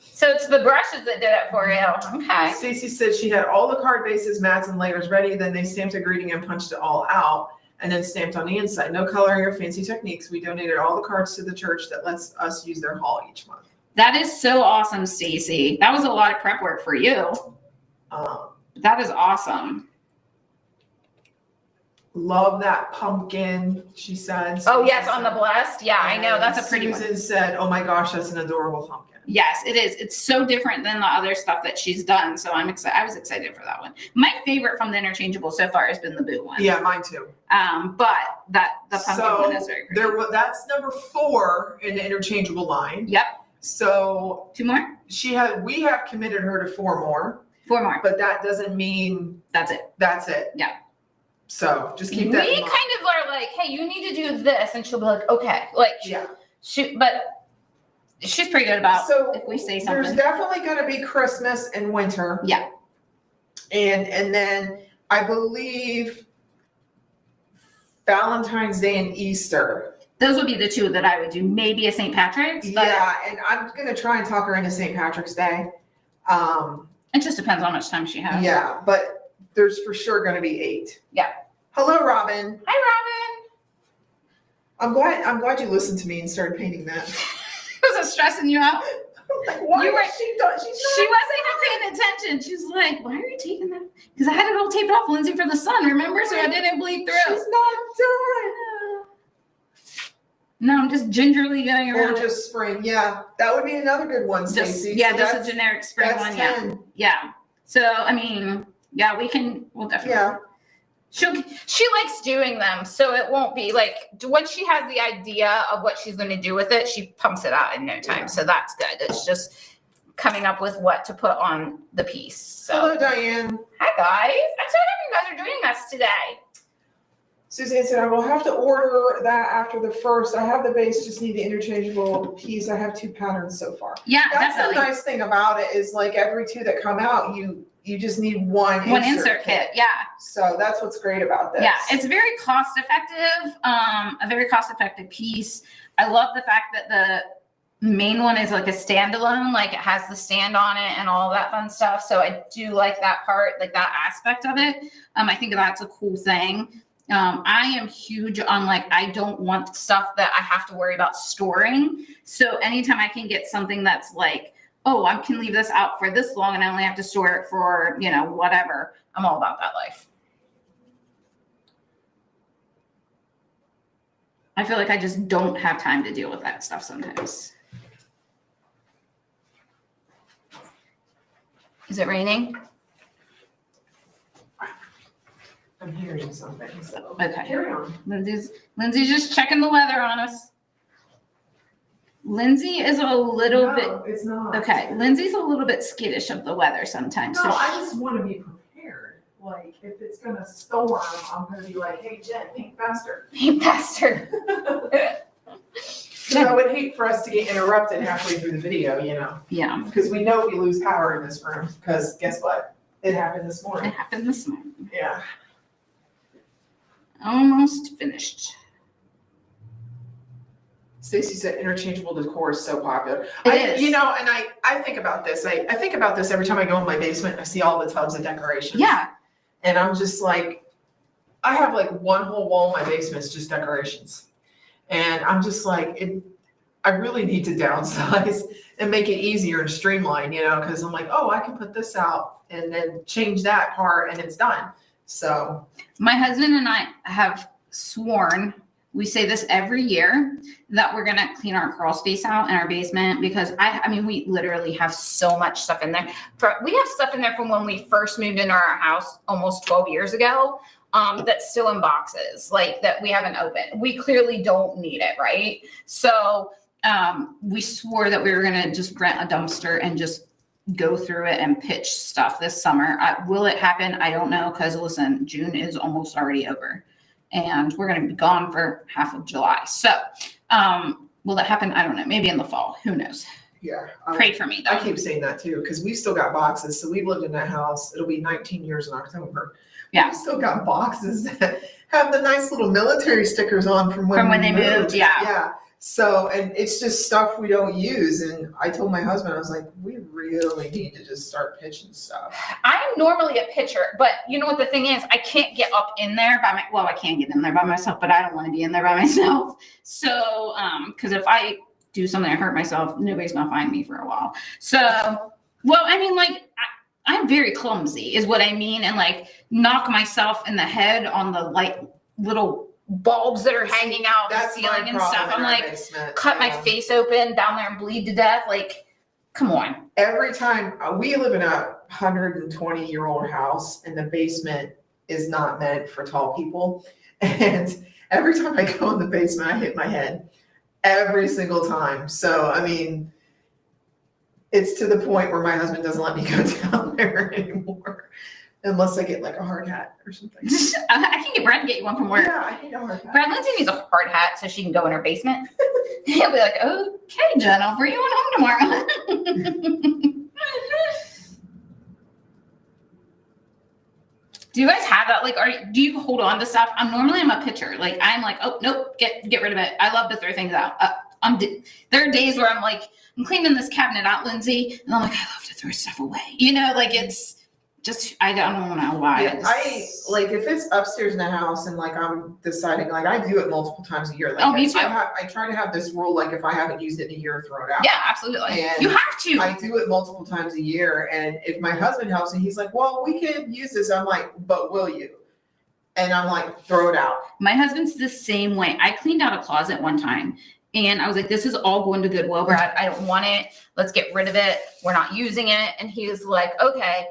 So it's the brushes that did it for you. Okay. Stacey said she had all the card bases, mats, and layers ready. Then they stamped a greeting and punched it all out, and then stamped on the inside. No coloring or fancy techniques. We donated all the cards to the church that lets us use their hall each month. That is so awesome, Stacey. That was a lot of prep work for you. That is awesome. Love that pumpkin, she said. Oh, yes, on the blessed. Yeah, I know. That's a pretty one. Susan said, oh my gosh, that's an adorable pumpkin. Yes, it is. It's so different than the other stuff that she's done. So I'm excited. I was excited for that one. My favorite from the interchangeable so far has been the Boo one. Yeah, mine too. But the pumpkin one is very pretty. That's number 4 in the interchangeable line. Yep. So 2 more? We have committed her to 4 more. 4 more. But that doesn't mean that's it. That's it. Yeah. So just keep that in mind. We kind of are like, hey, you need to do this, and she'll be like, okay. Like, yeah. But she's pretty good about if we say something. There's definitely going to be Christmas and winter. Yeah. And then I believe Valentine's Day and Easter. Those would be the 2 that I would do. Maybe a St. Patrick's. Yeah, and I'm going to try and talk her into St. Patrick's Day. It just depends how much time she has. Yeah, but there's for sure going to be 8. Yeah. Hello, Robin. Hi, Robin. I'm glad you listened to me and started painting that. Was it stressing you out? Like, why she wasn't even paying attention. She's like, why are you taking that? Because I had it all taped off, Lindsay, for the sun, remember? So I didn't bleed through. She's not done. No, I'm just gingerly going Or around. just spring. Yeah, that would be another good one, Stacey. Yeah, So just a generic spring that's one. 10. Yeah. So, I mean, yeah, we'll definitely. Yeah. She likes doing them, so it won't be like once she has the idea of what she's going to do with it, she pumps it out in no time. Yeah. So that's good. It's just coming up with what to put on the piece. So. Hello, Diane. Hi guys. I'm so happy you guys are joining us today. Suzanne said, I will have to order that after the first. I have the base, just need the interchangeable piece. I have 2 patterns so far. Yeah, That's definitely. the nice thing about it is like every 2 that come out, you just need one insert kit. Yeah. So that's what's great about this. Yeah, it's very cost effective. A very cost effective piece. I love the fact that the main one is like a standalone, like it has the stand on it and all that fun stuff. So I do like that part, like that aspect of it. I think that's a cool thing. I am huge on like, I don't want stuff that I have to worry about storing. So anytime I can get something that's like, oh, I can leave this out for this long and I only have to store it for, whatever. I'm all about that life. I feel like I just don't have time to deal with that stuff sometimes. Is it raining? I'm hearing something. So Okay. Carry on. Lindsay's just checking the weather on us. Lindsay is a little bit. It's not. Okay, Lindsay's a little bit skittish of the weather sometimes. No, so I just want to be prepared. Like, if it's going to storm, I'm going to be like, hey, Jen, paint faster. Paint faster. I would hate for us to get interrupted halfway through the video, Yeah. Because we know we lose power in this room. Because guess what? It happened this morning. It happened this morning. Yeah. Almost finished. Stacey said interchangeable decor is so popular. It is. And I think about this. I think about this every time I go in my basement and I see all the tubs of decorations. Yeah. And I'm just like, I have like one whole wall in my basement is just decorations. And I'm just like, I really need to downsize and make it easier and streamline, because I'm like, oh, I can put this out and then change that part and it's done. So My husband and I have sworn, we say this every year, that we're going to clean our crawl space out in our basement because I mean, we literally have so much stuff in there. We have stuff in there from when we first moved into our house almost 12 years ago. That's still in boxes, like that we haven't opened. We clearly don't need it, right? So we swore that we were going to just rent a dumpster and just go through it and pitch stuff this summer. Will it happen? I don't know, because listen, June is almost already over and we're going to be gone for half of July. So will that happen? I don't know. Maybe in the fall. Who knows? yeah. Pray for me, though. I keep saying that too, because we've still got boxes. So we've lived in that house. It'll be 19 years in October. Yeah. We've still got boxes that have the nice little military stickers on from when they moved. Yeah. Yeah. So, and it's just stuff we don't use. And I told my husband, I was like, we really need to just start pitching stuff. I'm normally a pitcher, but you know what the thing is? I can't get up in there I can get in there by myself, but I don't want to be in there by myself. So, because if I do something, I hurt myself, nobody's going to find me for a while. So, well, I mean, like, I'm very clumsy is what I mean. And like knock myself in the head on the like little bulbs that are hanging out of the ceiling and stuff. I'm like, cut my face open down there and bleed to death. Like, come on. Every time we live in a 120-year-old house and the basement is not meant for tall people. And every time I go in the basement, I hit my head every single time. So, I mean, it's to the point where my husband doesn't let me go down there anymore. Unless I get like a hard hat or something. I can get Brad to get you one from work. Yeah, I need a hard hat. Brad Lindsay needs a hard hat so she can go in her basement. He'll be like, okay, Jen, I'll bring you one home tomorrow. Do you guys have that? Like, do you hold on to stuff? I'm a pitcher. Like, I'm like, oh, nope, get rid of it. I love to throw things out. There are days where I'm like, I'm cleaning this cabinet out, Lindsay, and I'm like, I love to throw stuff away. Like it's just, I don't know why. Yeah, I like if it's upstairs in the house and like I'm deciding, like I do it multiple times a year. Like, me too. I try to have this rule, like if I haven't used it in a year, throw it out. Yeah, absolutely. And you have to. I do it multiple times a year, and if my husband helps me, he's like, well, we could use this. I'm like, but will you? And I'm like, throw it out. My husband's the same way. I cleaned out a closet one time and I was like, this is all going to Goodwill, Brad. I don't want it. Let's get rid of it. We're not using it. And he was like, okay.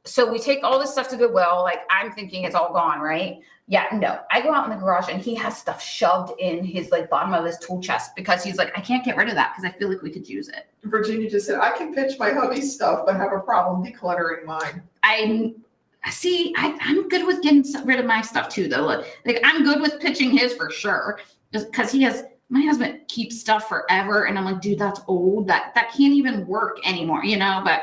So we take all this stuff to Goodwill. Like, I'm thinking it's all gone, right? Yeah, no. I go out in the garage and he has stuff shoved in his like bottom of his tool chest because he's like, I can't get rid of that because I feel like we could use it. Virginia just said, I can pitch my hubby's stuff, but have a problem decluttering mine. I'm good with getting rid of my stuff too, though. Like I'm good with pitching his for sure, because my husband keeps stuff forever, and I'm like, dude, that's old. That can't even work anymore, you know. But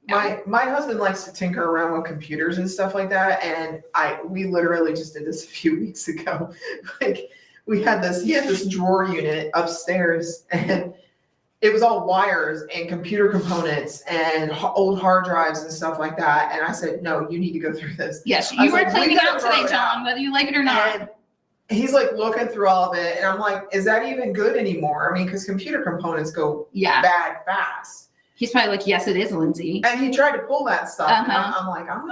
my husband likes to tinker around with computers and stuff like that, and we literally just did this a few weeks ago. Like he had this drawer unit upstairs, and it was all wires and computer components and old hard drives and stuff like that. And I said, no, you need to go through this. Yes, you were cleaning out today, John, whether you like it or not. And he's like looking through all of it. And I'm like, is that even good anymore? I mean, because computer components go bad fast. He's probably like, yes, it is, Lindsay. And he tried to pull that stuff. And I'm like, I'm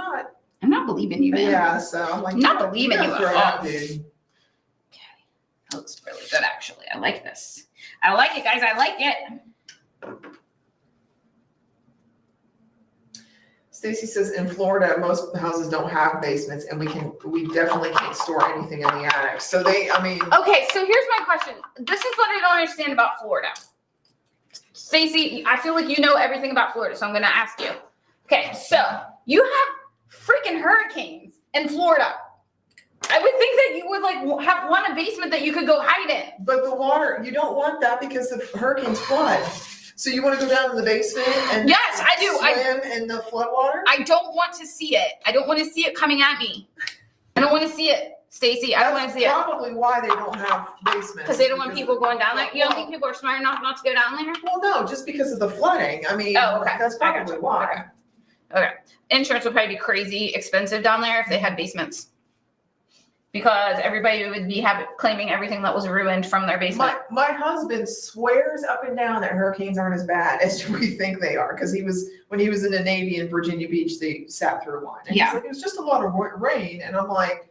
not believing you, man. Yeah, so I'm like, I'm not believing you at all. Dude. Okay. That looks really good, actually. I like this. I like it, guys. I like it. Stacy says in Florida, most houses don't have basements, and we definitely can't store anything in the attic. So okay, so here's my question. This is what I don't understand about Florida. Stacy, I feel like you know everything about Florida, so I'm going to ask you. Okay, so you have freaking hurricanes in Florida. I would think that you would want a basement that you could go hide in. But the water, you don't want that because the hurricanes flood. So you want to go down in the basement and yes, I do. Swim in the flood water? I don't want to see it. I don't want to see it coming at me. I don't want to see it, Stacy. I don't want to see it. That's probably why they don't have basements. Because they don't want people going down there. You don't think people are smart enough not to go down there? Well, no, just because of the flooding. I mean, that's probably why. Okay. Insurance would probably be crazy expensive down there if they had basements. Because everybody would be claiming everything that was ruined from their basement. My husband swears up and down that hurricanes aren't as bad as we think they are. Because when he was in the Navy in Virginia Beach, they sat through one. And he's like, it was just a lot of rain. And I'm like,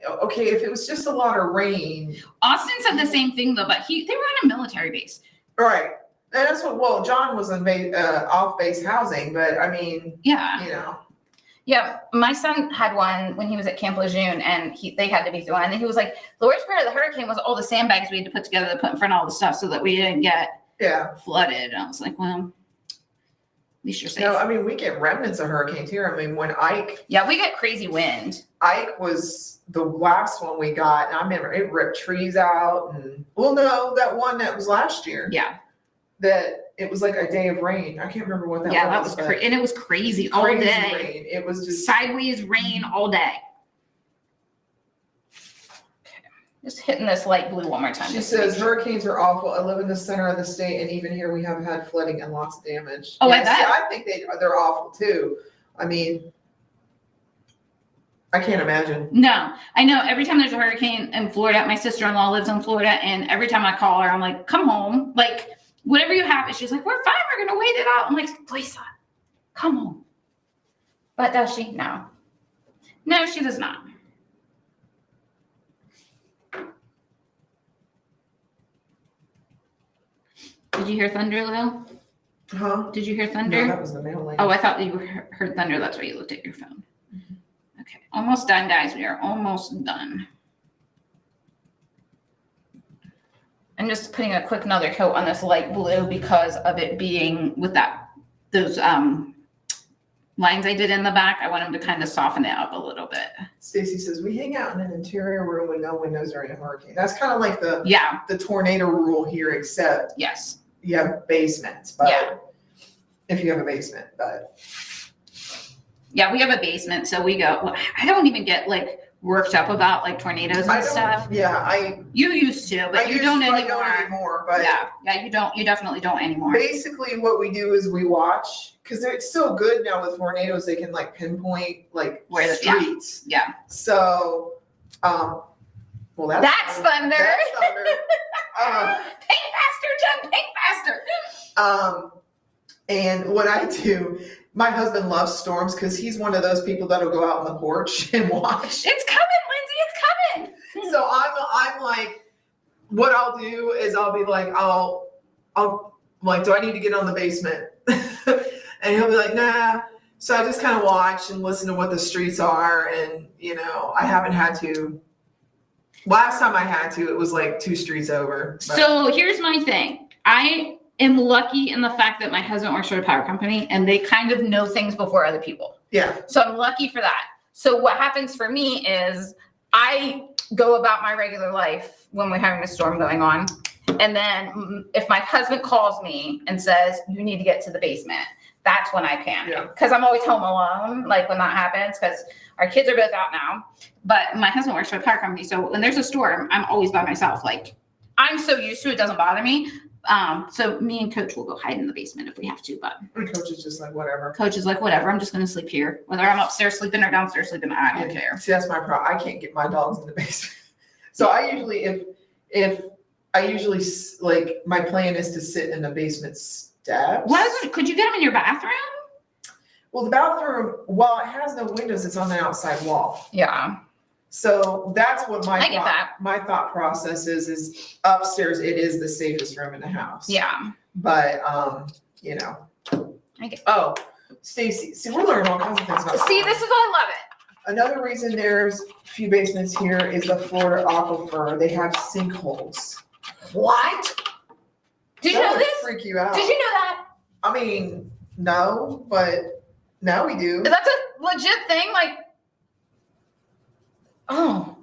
okay, if it was just a lot of rain. Austin said the same thing though, but they were on a military base. Right. And that's John was on off-base housing, but I mean, Yeah, my son had one when he was at Camp Lejeune, and they had to be through one. And he was like, the worst part of the hurricane was all the sandbags we had to put together to put in front of all the stuff so that we didn't get flooded. And I was like, well, at least you're safe. No, I mean, we get remnants of hurricanes here. I mean, when Ike. Yeah, we get crazy wind. Ike was the last one we got. And I remember it ripped trees out. And that one that was last year. Yeah. That it was like a day of rain. I can't remember what that was. Yeah, that was crazy. And it was crazy all day. Rain. It was just sideways rain all day. Okay. Just hitting this light blue one more time. She says hurricanes are awful. I live in the center of the state, and even here we have had flooding and lots of damage. Oh, yes, I think they're awful too. I mean, I can't imagine. No, I know. Every time there's a hurricane in Florida, my sister-in-law lives in Florida, and every time I call her, I'm like, come home. Like, whatever you have. And she's like, we're fine. We're going to wait it out. I'm like, Lisa, come on. But does she? No. No, she does not. Did you hear thunder, Lil? Huh? Did you hear thunder? No, that was the mail lady. Oh, I thought you heard thunder. That's why you looked at your phone. Mm-hmm. Okay. Almost done, guys. We are almost done. I'm just putting a quick another coat on this light blue because of it being with those lines I did in the back. I want them to kind of soften it up a little bit. Stacy says we hang out in an interior room with no windows during a hurricane. That's kind of like the tornado rule here, except yes, you have basements. But if you have a basement, but yeah, we have a basement, so we go. Well, I don't even get worked up about tornadoes and stuff. Yeah, you used to, but you don't anymore. I don't anymore, but yeah, you don't. You definitely don't anymore. Basically, what we do is we watch because it's so good now with tornadoes. They can pinpoint where the streets. Yeah. So, well, that's thunder. That's thunder. Paint faster, Jen. Paint faster. And what I do My husband loves storms because he's one of those people that'll go out on the porch and watch. It's coming, Lindsay. It's coming. So I'm like, what I'll do is I'll be like, I'll like, do I need to get on the basement? And he'll be like, nah. So I just kind of watch and listen to what the streets are. And, you know, I haven't had to. Last time I had to, it was like 2 streets over. But. So here's my thing. I am lucky in the fact that my husband works for a power company and they kind of know things before other people. Yeah. So I'm lucky for that. So what happens for me is I go about my regular life when we're having a storm going on. And then if my husband calls me and says, you need to get to the basement, that's when I panic. Yeah. Because I'm always home alone, like when that happens, because our kids are both out now. But my husband works for a power company. So when there's a storm, I'm always by myself. Like I'm so used to it, it doesn't bother me. So me and Coach will go hide in the basement if we have to, but Coach is just like, whatever. Coach is like, whatever, I'm just going to sleep here. Whether I'm upstairs sleeping or downstairs sleeping, I don't care. See, that's my problem. I can't get my dogs in the basement. So I usually, if like, my plan is to sit in the basement steps. Could you get them in your bathroom? Well, the bathroom, while it has no windows, it's on the outside wall. Yeah. So that's what I get that. my thought process is upstairs. It is the safest room in the house. Yeah. But, you know. I get Oh, Stacy. See, we're learning all kinds of things about See, this is why I love it. Another reason there's a few basements here is the Florida aquifer. They have sinkholes. What? Did you That know would this? freak you out. Did you know that? I mean, no, but now we do. That's a legit thing. Like, oh.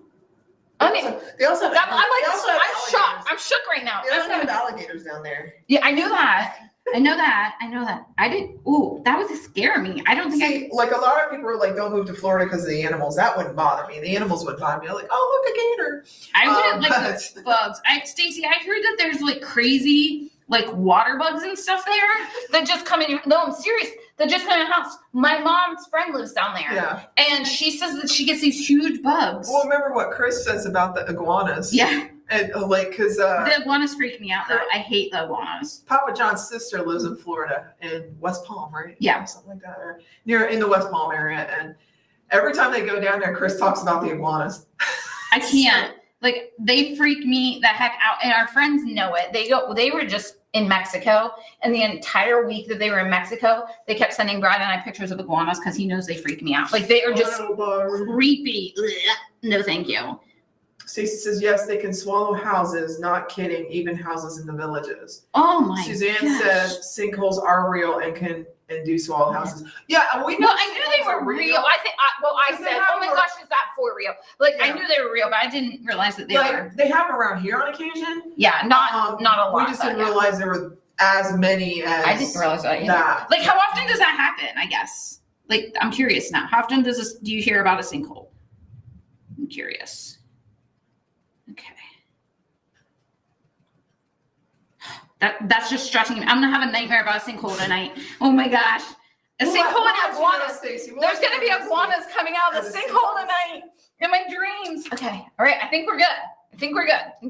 I mean, They also have, I'm shocked. I'm shook right now. They also have alligators down there. Yeah, I knew that. I know that. I didn't. Ooh, that would scare me. I don't think Like a lot of people are like, don't move to Florida because of the animals. That wouldn't bother me. The animals would bother me. I'm like, oh, look, a gator. I wouldn't like the bugs. Stacy, I heard that there's like crazy like water bugs and stuff there that just come in your. No, I'm serious. That just come in your house. My mom's friend lives down there. Yeah. And she says that she gets these huge bugs. Well, remember what Chris says about the iguanas? Yeah. And like, because the iguanas freak me out though. I hate the iguanas. Papa John's sister lives in Florida in West Palm, right? Yeah. Something like that. Or near in the West Palm area. And every time they go down there, Chris talks about the iguanas. I can't. Like they freak me the heck out. And our friends know it. They were just in Mexico, and the entire week that they were in Mexico, they kept sending Brad and I pictures of iguanas because he knows they freak me out. Like they are just creepy. Ugh. No, thank you. Stacey says, yes, they can swallow houses. Not kidding. Even houses in the villages. Oh my Suzanne gosh. says sinkholes are real and do swallow houses. Yeah, and we know. No, I knew they were real. I think. I said, oh my gosh, is that for real? Like I knew they were real, but I didn't realize that they were. They have them around here on occasion. Yeah, not a lot. We just didn't realize there were as many as. I didn't realize that. That. Like, how often does that happen? I guess. Like, I'm curious now. How often do you hear about a sinkhole? I'm curious. Okay. That's just stressing me. I'm gonna have a nightmare about a sinkhole tonight. Oh my gosh. A sinkhole and iguanas. There's gonna be iguanas coming out of the sinkhole tonight in my dreams. Okay. All right. I think we're good. I think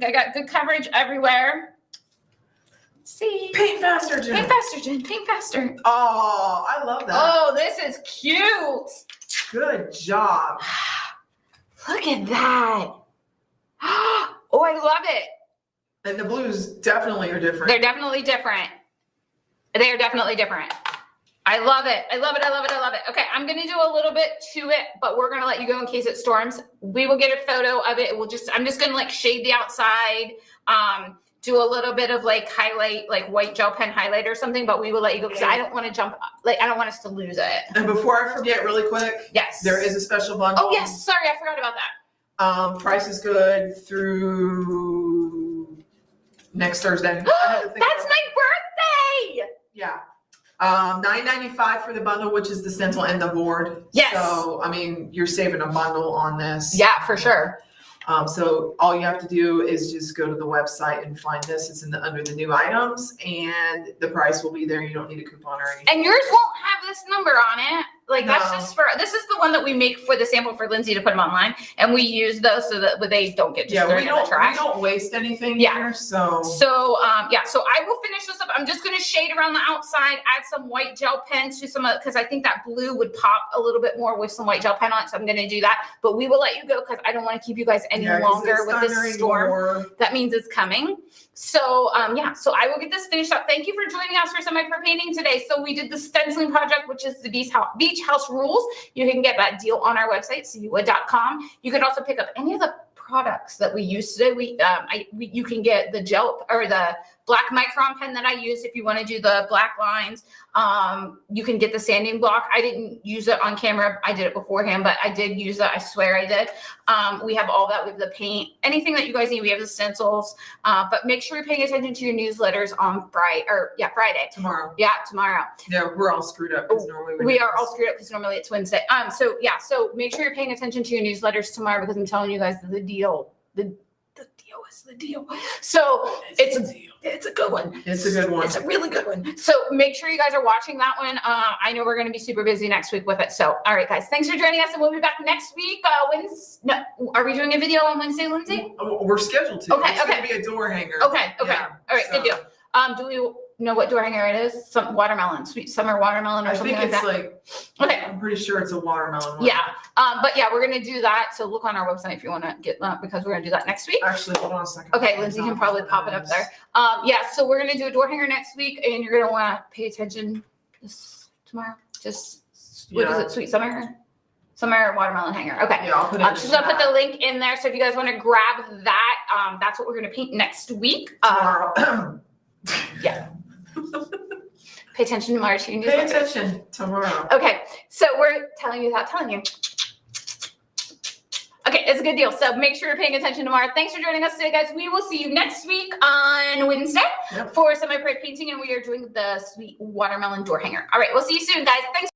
I got good coverage everywhere. Let's see. Paint faster, Jen. Paint faster, Jen. Paint faster. Oh, I love that. Oh, this is cute. Good job. Look at that. Oh, I love it. And the blues definitely are different. They're definitely different. They are definitely different. I love it. I love it. I love it. I love it. Okay, I'm going to do a little bit to it, but we're going to let you go in case it storms. We will get a photo of it. I'm just going to like shade the outside, do a little bit of like highlight, like white gel pen highlight or something, but we will let you go because I don't want to jump, like I don't want us to lose it. And before I forget really quick. Yes. There is a special bundle. Oh yes. Sorry. I forgot about that. Price is good through next Thursday. That's my birthday. Yeah. $9.95 for the bundle, which is the stencil and the board. Yes. So, I mean, you're saving a bundle on this. Yeah, for sure. So all you have to do is just go to the website and find this. It's under the new items, and the price will be there. You don't need a coupon or anything. And yours won't have this number on it. Like that's just for, this is the one that we make for the sample for Lindsay to put them online, and we use those so that they don't get just thrown in the trash. We don't waste anything here, so. So I will finish this up. I'm just going to shade around the outside, add some white gel pen to some of, because I think that blue would pop a little bit more with some white gel pen on it, so I'm going to do that. But we will let you go because I don't want to keep you guys any longer with this storm. That means it's coming. So so I will get this finished up. Thank you for joining us for semi-pro painting today. So we did the stenciling project, which is the Beach House Rules. You can get that deal on our website, cuwood.com. You can also pick up any of the products that we use today. You can get the gel or the black micron pen that I use if you want to do the black lines. You can get the sanding block. I didn't use it on camera. I did it beforehand, but I did use it. I swear I did. We have all that with the paint, anything that you guys need. We have the stencils, but make sure you're paying attention to your newsletters on Friday. Tomorrow. Yeah, tomorrow. Yeah, we're all screwed up because normally we are all screwed up because normally it's Wednesday. So make sure you're paying attention to your newsletters tomorrow because I'm telling you guys the deal. The deal is the deal. So it's a good one. It's a good one. It's a really good one. So make sure you guys are watching that one. I know we're going to be super busy next week with it. So, all right, guys, thanks for joining us, and we'll be back next week. Are we doing a video on Wednesday, Lindsay? We're scheduled to. Okay, it's going to be a door hanger. Okay. Yeah, all right, good deal. Do we know what door hanger it is? Some watermelon, sweet summer watermelon or something like that? I think it's okay. I'm pretty sure it's a watermelon one. Yeah. But yeah, we're going to do that. So look on our website if you want to get that because we're going to do that next week. Actually, hold on a second. Okay, Lindsay can probably pop it up there. So we're going to do a door hanger next week, and you're going to want to pay attention tomorrow. What is it? Sweet summer watermelon hanger. Okay. Yeah, I'll put it I'm just going to put the link in there. So if you guys want to grab that, that's what we're going to paint next week. Tomorrow. Yeah. Pay attention tomorrow to your news. Pay attention tomorrow. Okay, so we're telling you without telling you. Okay, it's a good deal. So make sure you're paying attention tomorrow. Thanks for joining us today, guys. We will see you next week on Wednesday for semi-pro painting, and we are doing the sweet watermelon door hanger. All right, we'll see you soon, guys. Thanks.